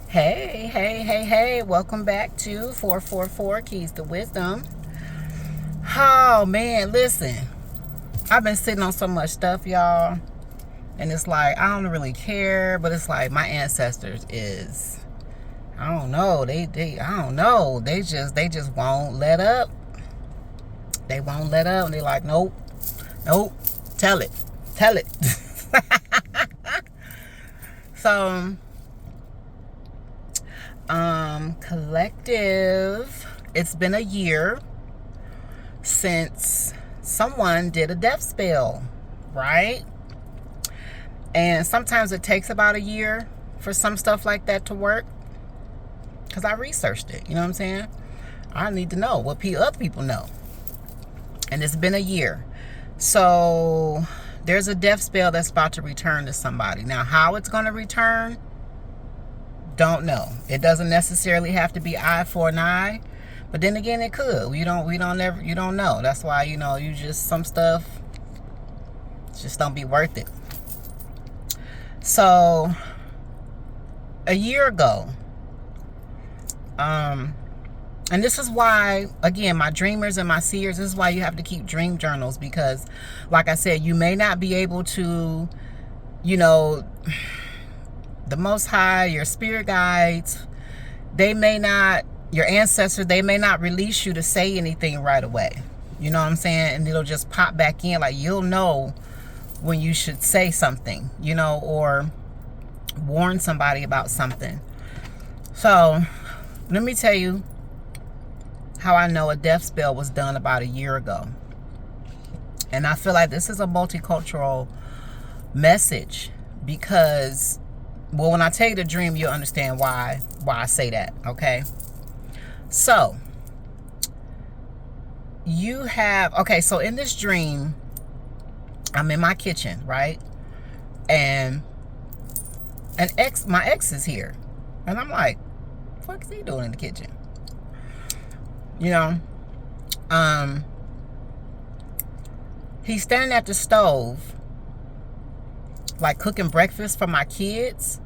Hey, welcome back to 444 Keys to Wisdom. Oh man, listen, I've been sitting on so much stuff, y'all, and it's like I don't really care, but it's like my ancestors is, I don't know, I don't know, they just won't let up. They won't let up, and they're like, nope, tell it. So collective, it's been a year since someone did a death spell, right? And sometimes it takes about a year for some stuff like that to work, because I researched it, you know what I'm saying? I need to know what other people know. And it's been a year. So there's a death spell that's about to return to somebody. Now, how it's going to return, don't know. It doesn't necessarily have to be eye for an eye, but then again, it could. You don't know. That's why, you just, some stuff just don't be worth it. So a year ago, and this is why, again, my dreamers and my seers, this is why you have to keep dream journals, because like I said, you may not be able to, the Most High, your spirit guides, your ancestors, they may not release you to say anything right away. You know what I'm saying? And it'll just pop back in. Like, you'll know when you should say something, or warn somebody about something. So let me tell you how I know a death spell was done about a year ago. And I feel like this is a multicultural message, because, well, when I tell you the dream, you'll understand why I say that, okay? So, so in this dream, I'm in my kitchen, right? And my ex is here. And I'm like, what the fuck is he doing in the kitchen? He's standing at the stove, like cooking breakfast for my kids.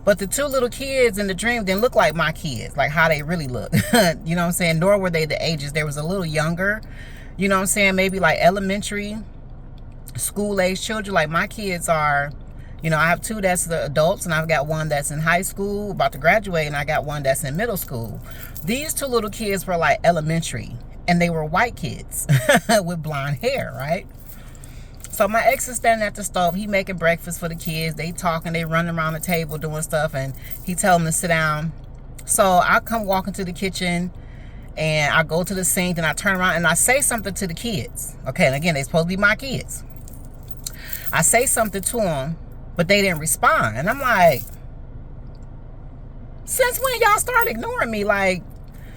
But the two little kids in the dream didn't look like my kids, like how they really look. You know what I'm saying? Nor were they the ages. They was a little younger, you know what I'm saying? Maybe like elementary school age children. Like my kids are, I have two that's the adults, and I've got one that's in high school about to graduate, and I got one that's in middle school. These two little kids were like elementary, and they were white kids with blonde hair, right? So my ex is standing at the stove. He making breakfast for the kids. They talking, they running around the table doing stuff, and he tell them to sit down. So I come walking to the kitchen, and I go to the sink, and I turn around and I say something to the kids. Okay, and again, they supposed to be my kids. I say something to them, but they didn't respond. And I'm like, since when y'all start ignoring me? Like,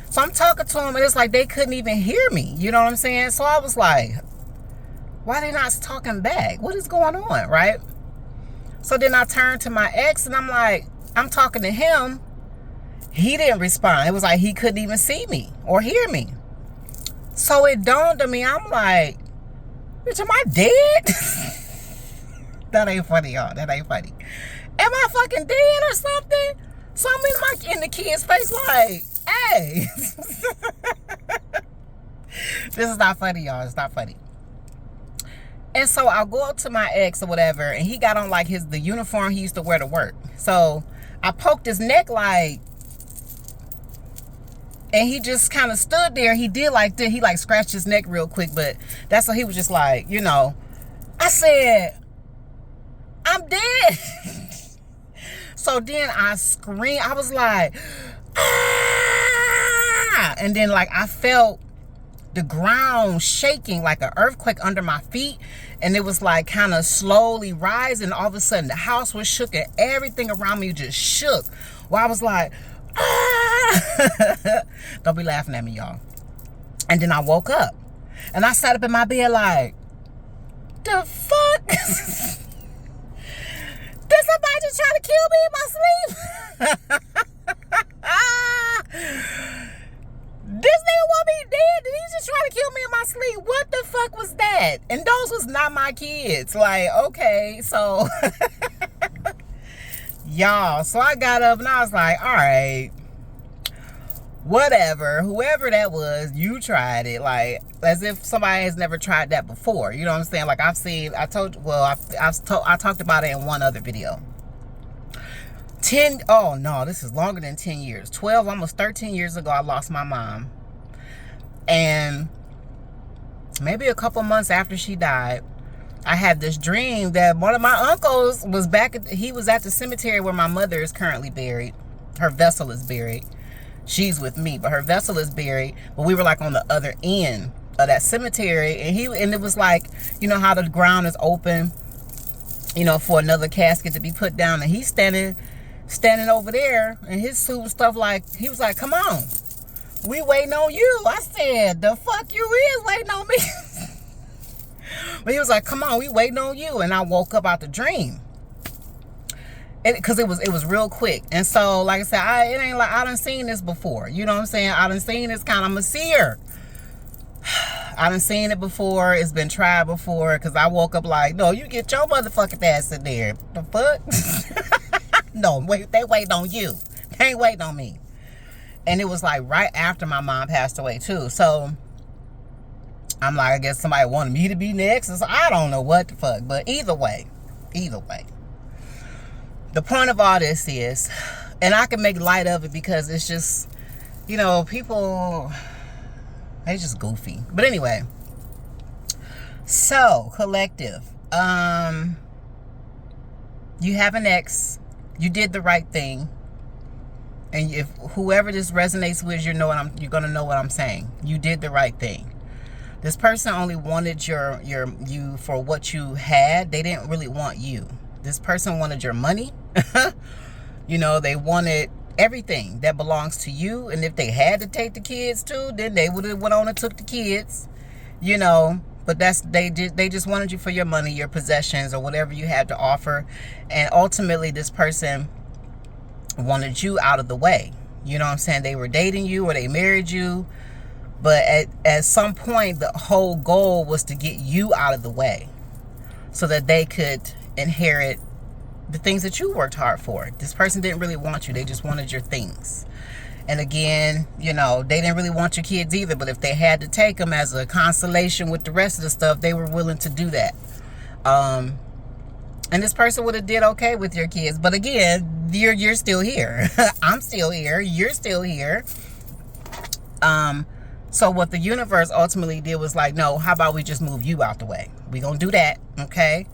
so I'm talking to them, and it's like they couldn't even hear me. You know what I'm saying? So I was like, why they not talking back? What is going on, right? So then I turned to my ex, and I'm like, I'm talking to him. He didn't respond. It was like he couldn't even see me or hear me. So it dawned on me, I'm like, bitch, am I dead? That ain't funny, y'all. That ain't funny. Am I fucking dead or something? So I'm in the kid's face like, hey. This is not funny, y'all. It's not funny. And so I'll go up to my ex or whatever, and he got on like the uniform he used to wear to work. So I poked his neck like, and he just kind of stood there. He did like that. He like scratched his neck real quick, but that's what he was just like, I said, I'm dead. So then I screamed. I was like, ah! And then like I felt the ground shaking like an earthquake under my feet, and it was like kind of slowly rising. All of a sudden the house was shook, and everything around me just shook. Well, I was like, ah! Don't be laughing at me, y'all. And then I woke up, and I sat up in my bed like, the fuck? Did somebody just try to kill me in my sleep? This nigga want me dead? Did he just try to kill me in my sleep? What the fuck was that? And those was not my kids. Like, okay, so Y'all, so I got up and I was like, all right, whatever, whoever that was, you tried it. Like, as if somebody has never tried that before. You know what I'm saying? Like, I talked about it in one other video. Oh no, this is longer than 10 years. 12, almost 13 years ago, I lost my mom. And maybe a couple months after she died, I had this dream that one of my uncles was he was at the cemetery where my mother is currently buried. Her vessel is buried. She's with me, but her vessel is buried. But we were like on the other end of that cemetery, and it was like, you know how the ground is open, you know, for another casket to be put down, and he's standing over there in his suit and stuff. Like, he was like, come on, we waiting on you. I said, the fuck you is waiting on me? But he was like, come on, we waiting on you. And I woke up out the dream, because it was real quick. And so, like I said, it ain't like I done seen this before. You know what I'm saying? I done seen this kind of, I'm a seer. I done seen it before. It's been tried before. Because I woke up like, no, you get your motherfucking ass in there. The fuck? No, wait, they waiting on you. They ain't waiting on me. And it was like right after my mom passed away too. So I'm like, I guess somebody wanted me to be next. So I don't know what the fuck. But either way. The point of all this is, and I can make light of it because it's just, you know, people, they just goofy. But anyway, so collective, you have an ex, you did the right thing, and if whoever this resonates with, you're gonna know what I'm saying. You did the right thing. This person only wanted you for what you had. They didn't really want you. This person wanted your money. You know, they wanted everything that belongs to you. And if they had to take the kids too, then they would have went on and took the kids. You know, but they just wanted you for your money, your possessions, or whatever you had to offer. And ultimately, this person wanted you out of the way. You know what I'm saying? They were dating you or they married you. But at some point, the whole goal was to get you out of the way so that they could inherit the things that you worked hard for. This person didn't really want you. They just wanted your things. And again, you know, they didn't really want your kids either. But if they had to take them as a consolation with the rest of the stuff, they were willing to do that. And this person would have did okay with your kids. But again, you're still here. I'm still here. You're still here. So what the universe ultimately did was like, no, how about we just move you out the way? We're going to do that, okay?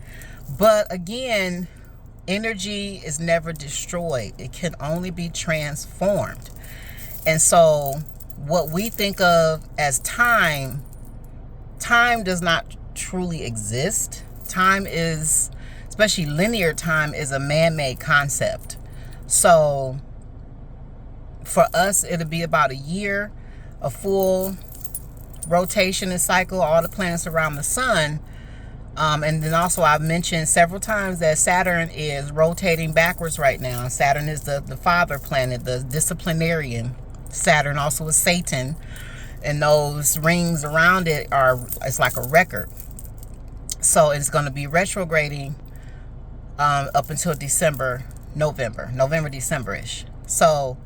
But again, energy is never destroyed. It can only be transformed. And so what we think of as time does not truly exist. Time is, especially linear time, is a man-made concept. So for us, it'll be about a year, a full rotation and cycle, all the planets around the sun. And then also I've mentioned several times that Saturn is rotating backwards right now. Saturn is the father planet, the disciplinarian. Saturn also is Satan. And those rings around it it's like a record. So it's going to be retrograding up until November, December-ish. So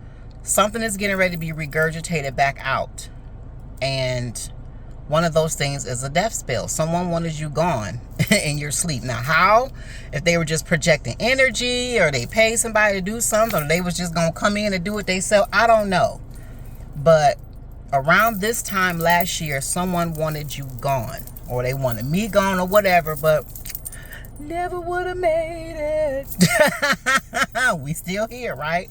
something is getting ready to be regurgitated back out. And one of those things is a death spell. Someone wanted you gone in your sleep. Now, how? If they were just projecting energy, or they paid somebody to do something, or they was just going to come in and do it themselves, I don't know. But around this time last year, someone wanted you gone, or they wanted me gone, or whatever, but never would have made it. We still here, right?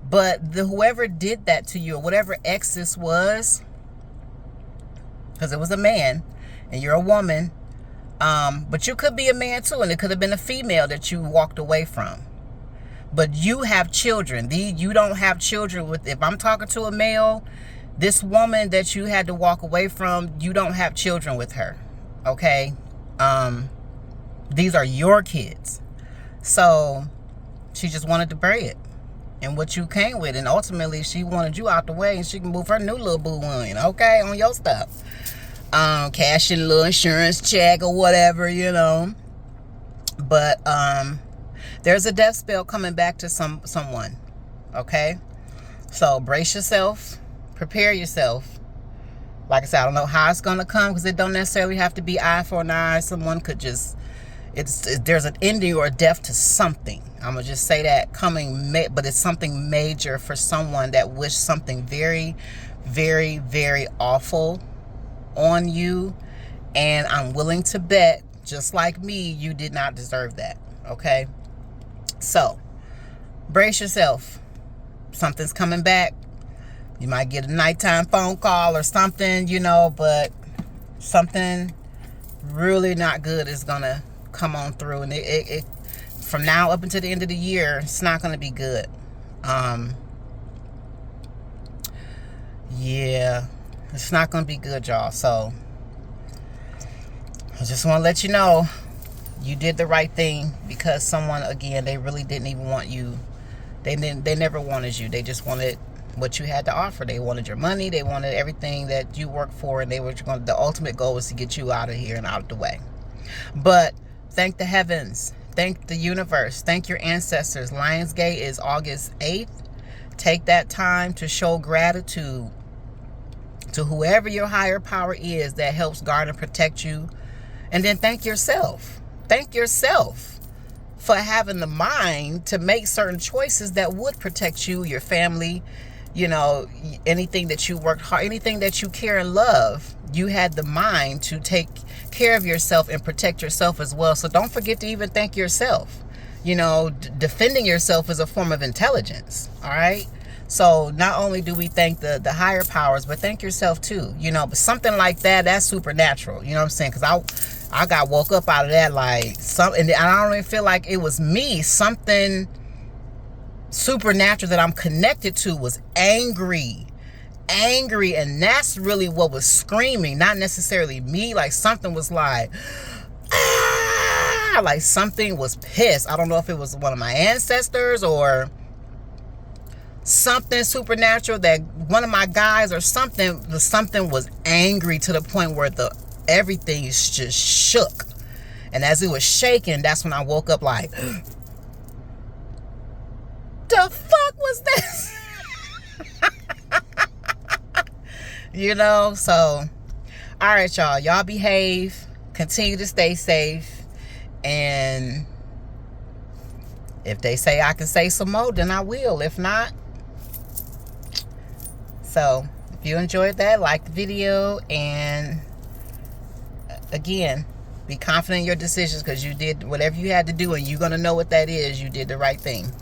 But whoever did that to you, or whatever ex this was, because it was a man and you're a woman, but you could be a man too, and it could have been a female that you walked away from. But you have children. You don't have children with. If I'm talking to a male, this woman that you had to walk away from, you don't have children with her. Okay? These are your kids. So she just wanted to bury it and what you came with, and ultimately she wanted you out the way and she can move her new little boo in, okay, on your stuff. Cash in a little insurance check or whatever, you know. But There's a death spell coming back to someone. Okay? So brace yourself. Prepare yourself. Like I said, I don't know how it's going to come, because it don't necessarily have to be eye for an eye. Someone could just, there's an ending or a death to something. I'm going to just say that coming, but it's something major for someone that wished something very, very, very awful on you. And I'm willing to bet, just like me, you did not deserve that. Okay? So, brace yourself. Something's coming back. You might get a nighttime phone call or something, you know, but something really not good is going to come on through. And it from now up until the end of the year, it's not going to be good. Yeah, it's not going to be good, y'all. So I just want to let you know you did the right thing, because someone, again, they really didn't even want you. They never wanted you. They just wanted what you had to offer. They wanted your money. They wanted everything that you worked for, and the ultimate goal was to get you out of here and out of the way. But thank the heavens, thank the universe, thank your ancestors. Lionsgate is August 8th. Take that time to show gratitude to whoever your higher power is that helps guard and protect you. And then thank yourself. Thank yourself for having the mind to make certain choices that would protect you, your family, you know, anything that you worked hard, anything that you care and love. You had the mind to take care of yourself and protect yourself as well. So don't forget to even thank yourself. You know, defending yourself is a form of intelligence. All right. So not only do we thank the higher powers, but thank yourself too. You know, but something like that, that's supernatural. You know what I'm saying? Because I got woke up out of that like something, and I don't even feel like it was me. Something supernatural that I'm connected to was angry, and that's really what was screaming, not necessarily me. Like something was like, ah, like something was pissed. I don't know if it was one of my ancestors or something supernatural, that one of my guys or something was angry to the point where everything just shook. And as it was shaking, that's when I woke up like, the fuck was this? You know, so all right, y'all behave, continue to stay safe, and if they say I can say some more, then I will. If not, so if you enjoyed that, like the video, and again, be confident in your decisions, because you did whatever you had to do, and you're going to know what that is. You did the right thing.